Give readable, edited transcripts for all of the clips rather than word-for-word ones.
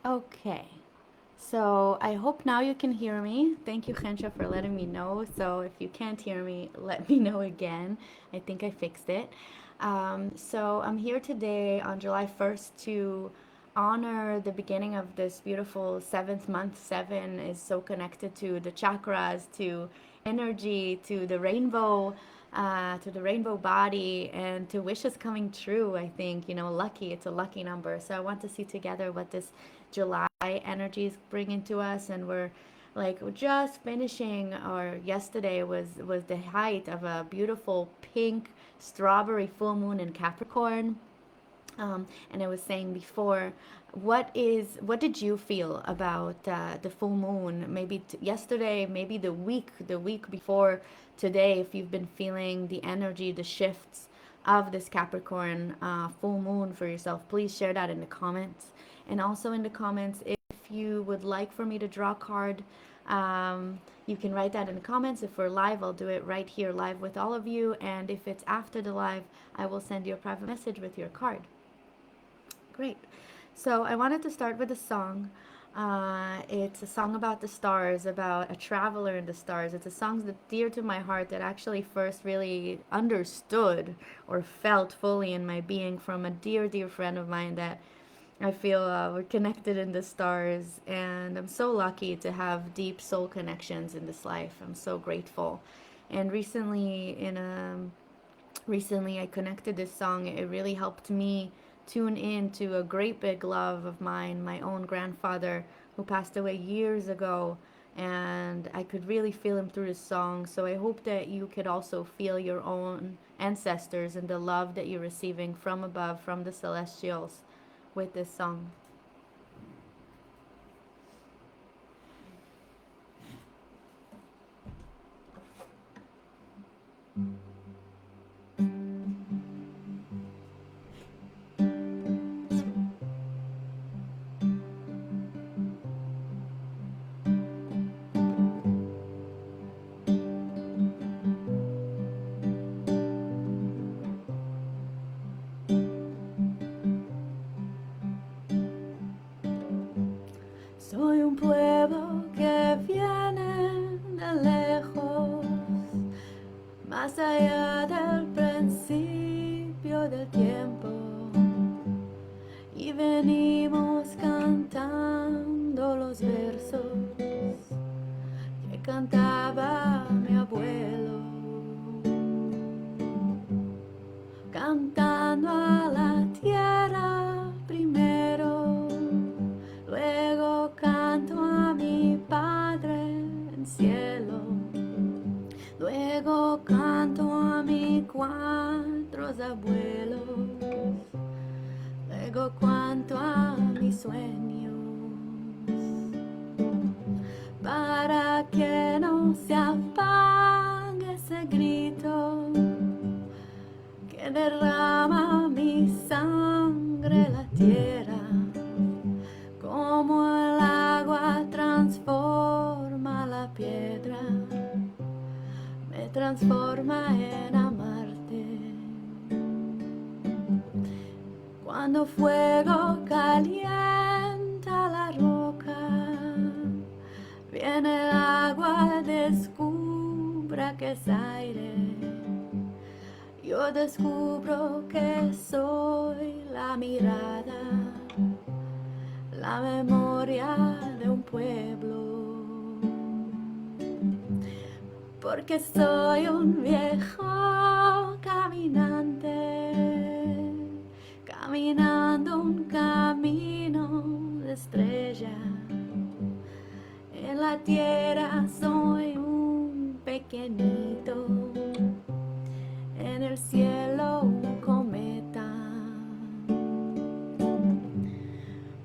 Okay, so I hope now you can hear me. Thank you, Hensha, for letting me know. So if you can't hear me, let me know again. I think I fixed it. So I'm here today on July 1st to honor the beginning of this beautiful seventh month. Seven is so connected to the chakras, to energy, to the rainbow body, and to wishes coming true. I think, lucky, it's a lucky number. So I want to see together what this July energies bring into us, and we're like just finishing, or yesterday was the height of a beautiful pink strawberry full moon in Capricorn. And I was saying before, what did you feel about the full moon? Maybe yesterday, maybe the week before today, if you've been feeling the energy, the shifts of this Capricorn full moon for yourself, please share that in the comments. And also in the comments, if you would like for me to draw a card, you can write that in the comments. If we're live, I'll do it right here live with all of you. And if it's after the live, I will send you a private message with your card. Great. So I wanted to start with a song. It's a song about the stars, about a traveler in the stars. It's a song that's dear to my heart that actually first really understood or felt fully in my being from a dear, dear friend of mine that I feel we're connected in the stars. And I'm so lucky to have deep soul connections in this life. I'm so grateful. And recently I connected this song. It really helped me tune in to a great big love of mine, my own grandfather who passed away years ago. And I could really feel him through the song. So I hope that you could also feel your own ancestors and the love that you're receiving from above, from the celestials, with this song. Soy un pueblo que viene de lejos, más allá del principio del tiempo, y venimos cantando los versos que cantaba mi abuelo, cantando a la tierra primero, luego canto a mi Padre en cielo, luego canto a mis cuatro abuelos, luego canto a mis sueños, para que no se apague ese grito que derrama mi sangre la tierra, como el agua transforma la piedra, me transforma en amarte. Cuando fuego calienta la roca, viene el agua, descubra que es aire. Yo descubro que soy la mirada, la memoria de un pueblo, porque soy un viejo caminante, caminando un camino de estrella. En la tierra soy un pequeñito, en el cielo un cometa,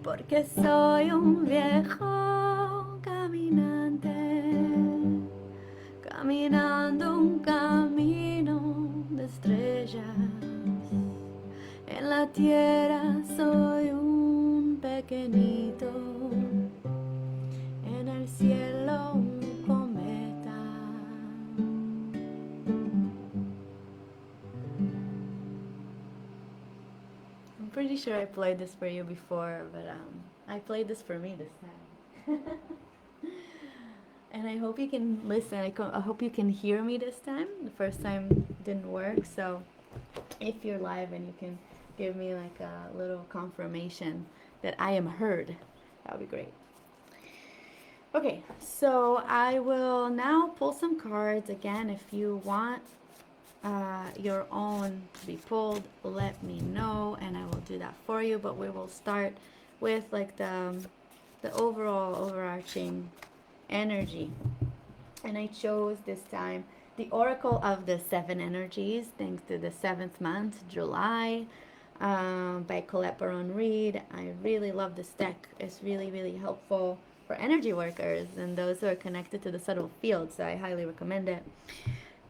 porque soy un viejo caminante, caminando un camino de estrellas. En la tierra soy un pequeñito, en el cielo un cometa. I'm pretty sure I played this for you before, but I played this for me this time. And I hope you can listen. I hope you can hear me this time. The first time didn't work. So if you're live and you can give me like a little confirmation that I am heard, that would be great. Okay, so I will now pull some cards again. If you want your own to be pulled, let me know and I will do that for you. But we will start with like the overall overarching energy. And I chose this time the Oracle of the Seven Energies, thanks to the seventh month, July, by Colette Baron Reed. I really love this deck. It's really, really helpful for energy workers and those who are connected to the subtle field, so I highly recommend it.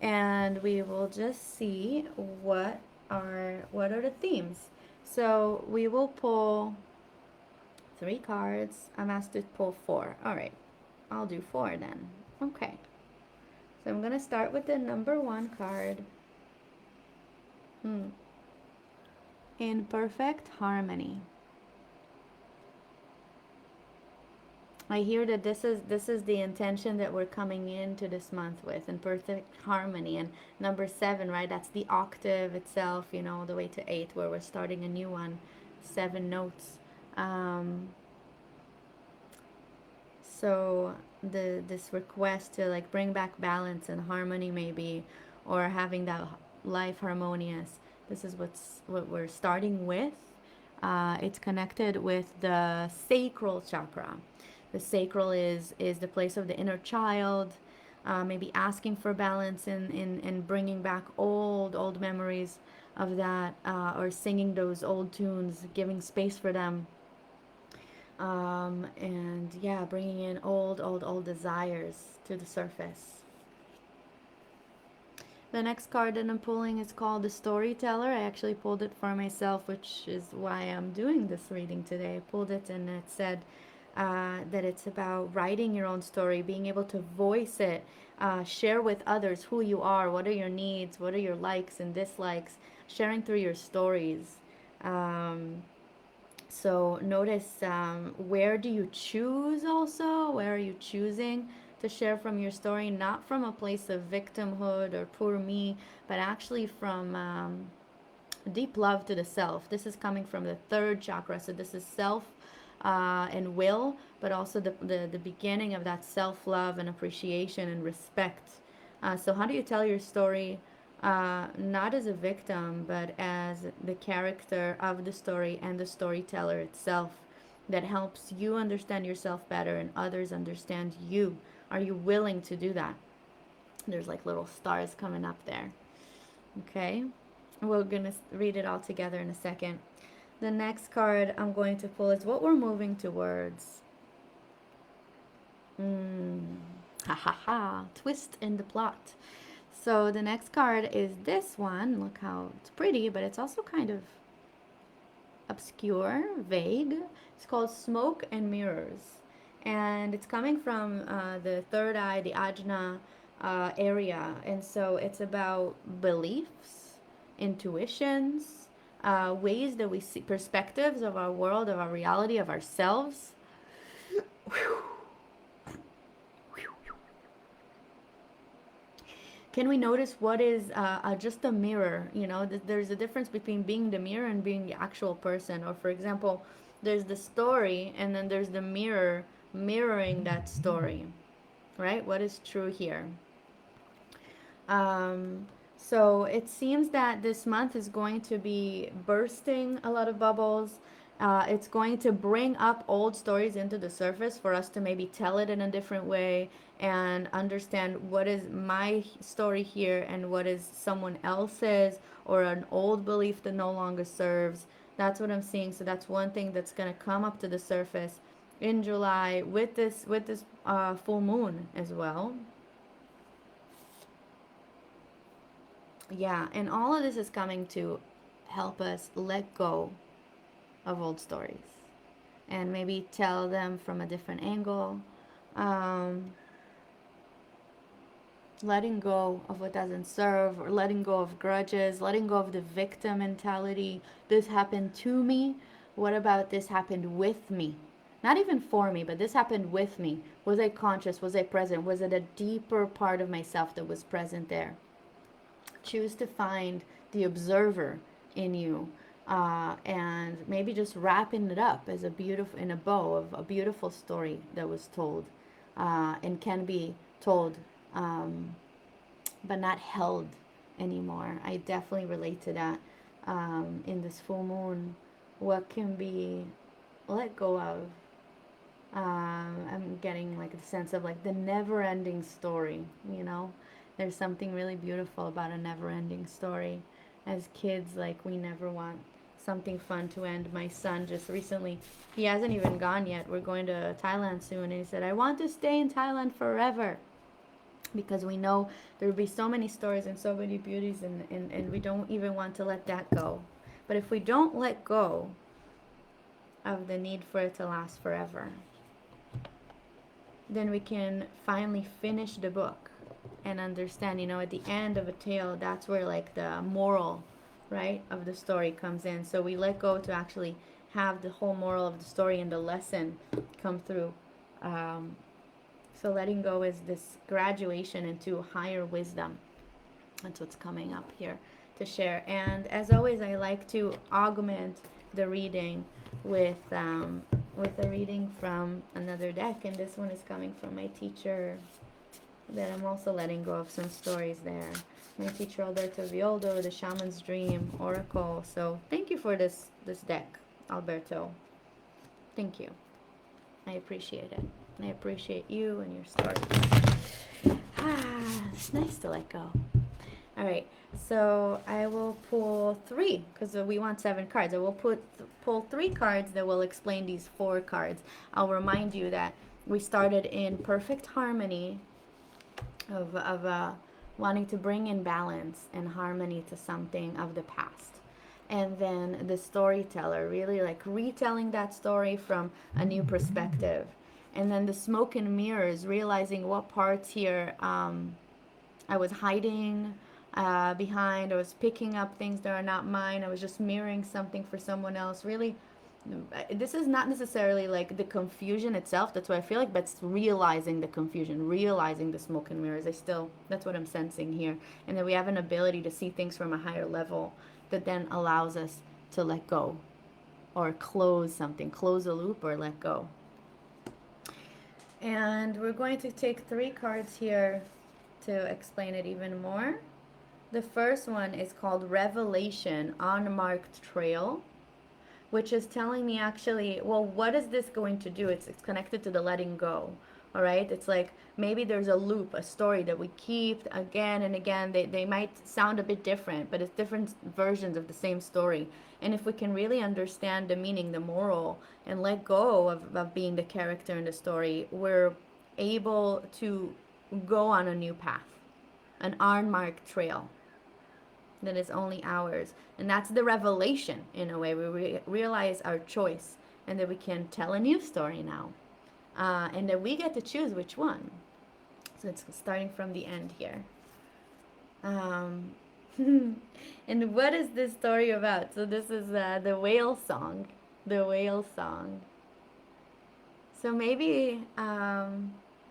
And we will just see what are the themes. So we will pull 3 cards. I'm asked to pull 4. All right, I'll do 4 then. Okay. So I'm going to start with the number 1 card. In perfect harmony. I hear that this is the intention that we're coming into this month with, in perfect harmony. And number 7, right? That's the octave itself, you know, all the way to 8, where we're starting a new one. 7 notes. So this request to like bring back balance and harmony, maybe, or having that life harmonious. This is what we're starting with. It's connected with the sacral chakra. The sacral is the place of the inner child, maybe asking for balance and bringing back old memories of that, or singing those old tunes, giving space for them. And yeah, bringing in old desires to the surface. The next card that I'm pulling is called the Storyteller. I actually pulled it for myself, which is why I'm doing this reading today. I pulled it and it said that it's about writing your own story, being able to voice it, share with others who you are, what are your needs, what are your likes and dislikes, sharing through your stories. So notice, where do you choose also? Where are you choosing to share from your story? Not from a place of victimhood or poor me, but actually from deep love to the self. This is coming from the 3rd chakra. So this is self and will, but also the beginning of that self-love and appreciation and respect. So how do you tell your story? Not as a victim, but as the character of the story and the storyteller itself, that helps you understand yourself better and others understand you. Are you willing to do that? There's like little stars coming up there. Okay, we're gonna read it all together in a second. The next card I'm going to pull is what we're moving towards. Ha ha ha, twist in the plot. So the next card is this one. Look how it's pretty, but it's also kind of obscure, vague. It's called Smoke and Mirrors. And it's coming from the third eye, the ajna area. And so it's about beliefs, intuitions, ways that we see, perspectives of our world, of our reality, of ourselves. Can we notice what is just a mirror? You know, there's a difference between being the mirror and being the actual person. Or for example, there's the story and then there's the mirror mirroring that story, right? What is true here? So it seems that this month is going to be bursting a lot of bubbles. It's going to bring up old stories into the surface for us to maybe tell it in a different way and understand what is my story here and what is someone else's, or an old belief that no longer serves. That's what I'm seeing. So that's one thing that's going to come up to the surface in July with this full moon as well. Yeah, and all of this is coming to help us let go of old stories and maybe tell them from a different angle. Letting go of what doesn't serve, or letting go of grudges, letting go of the victim mentality. This happened to me. What about this happened with me? not even for me, but this happened with me. Was I conscious? Was I present? Was it a deeper part of myself that was present there? Choose to find the observer in you, and maybe just wrapping it up as a beautiful, in a bow of a beautiful story that was told, and can be told, um, but not held anymore. I definitely relate to that, in this full moon. What can be let go of? I'm getting like the sense of like the never ending story, you know? There's something really beautiful about a never ending story. As kids, like, we never want something fun to end. My son just recently, he hasn't even gone yet. We're going to Thailand soon, and he said, I want to stay in Thailand forever. Because we know there will be so many stories and so many beauties, and we don't even want to let that go. But if we don't let go of the need for it to last forever, then we can finally finish the book and understand, at the end of a tale, that's where like the moral, right, of the story comes in. So we let go to actually have the whole moral of the story and the lesson come through. Um, so letting go is this graduation into higher wisdom. That's what's coming up here to share. And as always, I like to augment the reading with a reading from another deck, and this one is coming from my teacher. That I'm also letting go of some stories there. My teacher Alberto Violdo, the Shaman's Dream Oracle. So thank you for this deck, Alberto. Thank you. I appreciate it. I appreciate you and your stories. It's nice to let go. All right, so I will pull 3 because we want 7 cards. I will pull 3 cards that will explain these 4 cards. I'll remind you that we started in perfect harmony of wanting to bring in balance and harmony to something of the past. And then the storyteller really like retelling that story from a new perspective. And then the smoke and mirrors, realizing what parts here I was hiding behind. I was picking up things that are not mine. I was just mirroring something for someone else. Really, this is not necessarily like the confusion itself. That's what I feel like, but it's realizing the confusion, realizing the smoke and mirrors. That's what I'm sensing here. And that we have an ability to see things from a higher level that then allows us to let go or close something, close a loop or let go. And we're going to take 3 cards here to explain it even more. The first one is called Revelation, Unmarked Trail, which is telling me actually, well, what is this going to do? It's connected to the letting go, all right? It's like maybe there's a loop, a story that we keep again and again. They might sound a bit different, but it's different versions of the same story. And if we can really understand the meaning, the moral, and let go of being the character in the story, we're able to go on a new path, an unmarked trail that is only ours. And that's the revelation in a way. We realize our choice and that we can tell a new story now. And that we get to choose which one. So it's starting from the end here. And what is this story about? So this is the whale song. The whale song. So maybe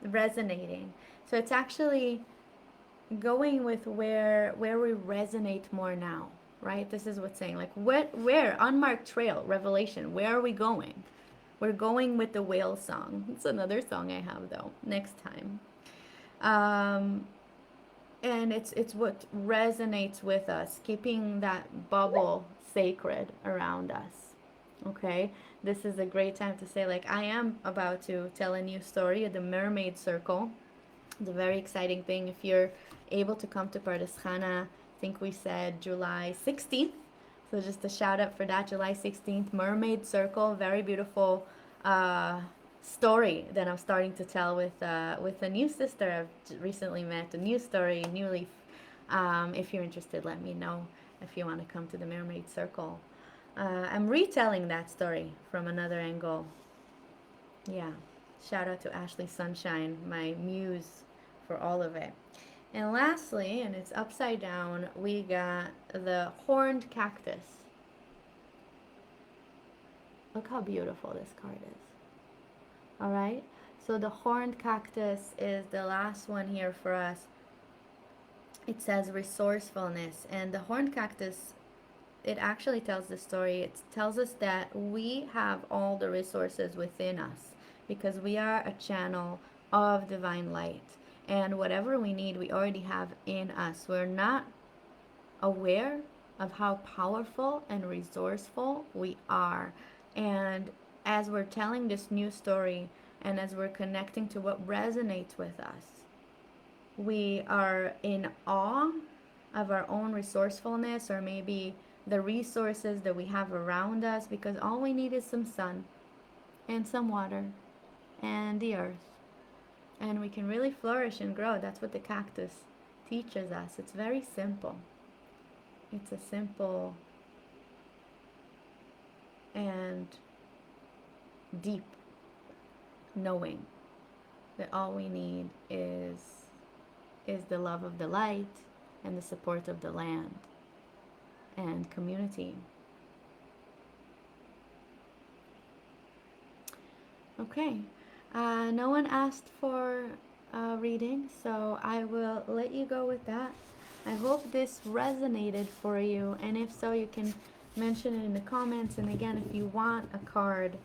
resonating. So it's actually going with where we resonate more now, right? This is what's saying, like, where unmarked trail, revelation, where are we going? We're going with the whale song. It's another song I have though next time. And it's what resonates with us, keeping that bubble sacred around us. Okay, this is a great time to say, like, I am about to tell a new story at the Mermaid Circle. It's a very exciting thing. If you're able to come to Pardes Chana, I think we said July 16th. So just a shout out for that, July 16th, Mermaid Circle. Very beautiful story that I'm starting to tell with a new sister I've recently met. A new story, new leaf. If you're interested, let me know if you want to come to the Mermaid Circle. I'm retelling that story from another angle. Yeah. Shout out to Ashley Sunshine, my muse for all of it. And lastly, and it's upside down, we got the horned cactus. Look how beautiful this card is. All right. So the horned cactus is the last one here for us. It says resourcefulness, and the horned cactus, it actually tells the story. It tells us that we have all the resources within us because we are a channel of divine light. And whatever we need, we already have in us. We're not aware of how powerful and resourceful we are. And as we're telling this new story and as we're connecting to what resonates with us, we are in awe of our own resourcefulness, or maybe the resources that we have around us, because all we need is some sun and some water and the earth. And we can really flourish and grow. That's what the cactus teaches us. It's very simple. It's a simple and deep knowing that all we need is the love of the light and the support of the land and community. Okay, no one asked for a reading, so I will let you go with that. I hope this resonated for you, and if so, you can mention it in the comments. And again, if you want a card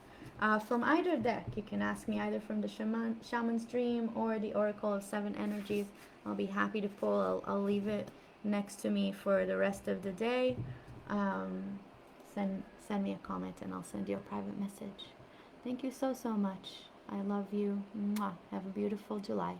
from either deck, you can ask me either from the Shaman's Dream or the Oracle of Seven Energies. I'll be happy to pull. I'll leave it next to me for the rest of the day. Um, send me a comment, and I'll send you a private message. Thank you so much. I love you. Mwah. Have a beautiful July.